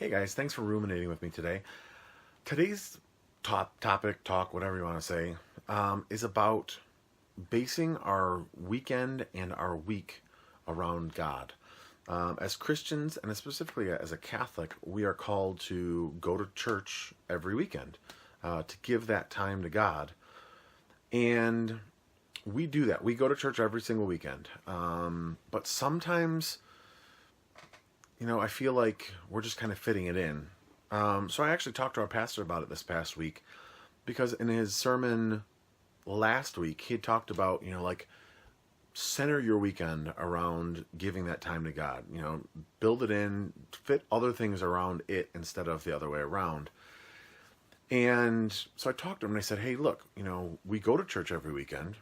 Hey guys, thanks for ruminating with me today. Today's topic, talk, whatever you want to say, is about basing our weekend and our week around God. As Christians, and specifically as a Catholic, we are called to go to church every weekend, to give that time to God. And we do that. We go to church every single weekend. But sometimes, I feel like we're just kind of fitting it in. So I actually talked to our pastor about it this past week, because in his sermon last week, he had talked about, center your weekend around giving that time to God. Build it in, fit other things around it instead of the other way around. And so I talked to him and I said, hey, look, we go to church every weekend,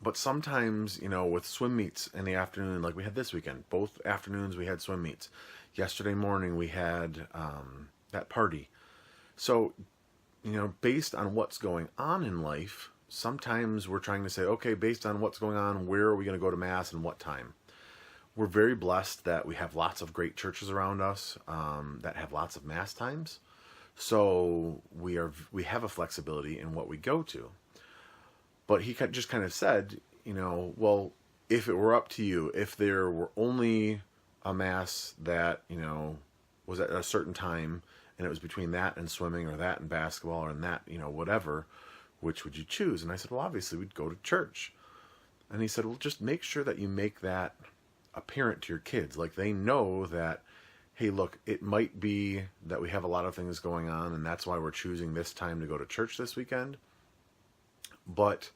but sometimes, with swim meets in the afternoon, like we had this weekend, both afternoons we had swim meets. Yesterday morning we had that party. So, based on what's going on in life, sometimes we're trying to say, okay, based on what's going on, where are we going to go to Mass and what time? We're very blessed that we have lots of great churches around us that have lots of Mass times. So we have a flexibility in what we go to. But he just kind of said, well, if it were up to you, if there were only a Mass that, was at a certain time, and it was between that and swimming or that and basketball or in that, whatever, which would you choose? And I said, well, obviously we'd go to church. And he said, well, just make sure that you make that apparent to your kids. Like, they know that, hey, look, it might be that we have a lot of things going on, and that's why we're choosing this time to go to church this weekend. But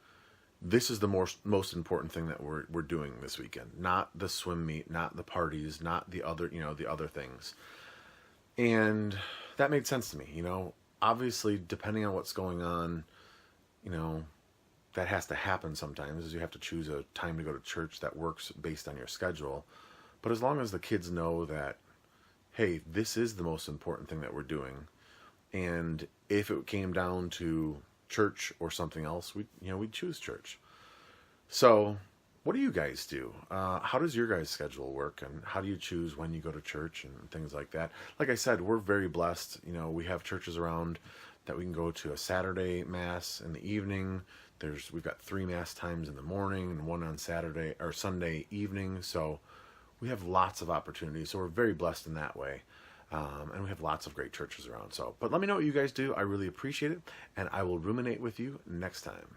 this is the most important thing that we're doing this weekend. Not the swim meet, not the parties, not the other, the other things. And that made sense to me. Obviously, depending on what's going on, that has to happen sometimes, is you have to choose a time to go to church that works based on your schedule. But as long as the kids know that, hey, this is the most important thing that we're doing, and if it came down to church or something else, we'd choose church. So what do you guys do? How does your guys' schedule work, and how do you choose when you go to church and things like that? Like I said, we're very blessed. We have churches around that we can go to a Saturday Mass in the evening. We've got 3 Mass times in the morning and 1 on Saturday or Sunday evening. So we have lots of opportunities. So we're very blessed in that way. And we have lots of great churches around. But let me know what you guys do. I really appreciate it. And I will ruminate with you next time.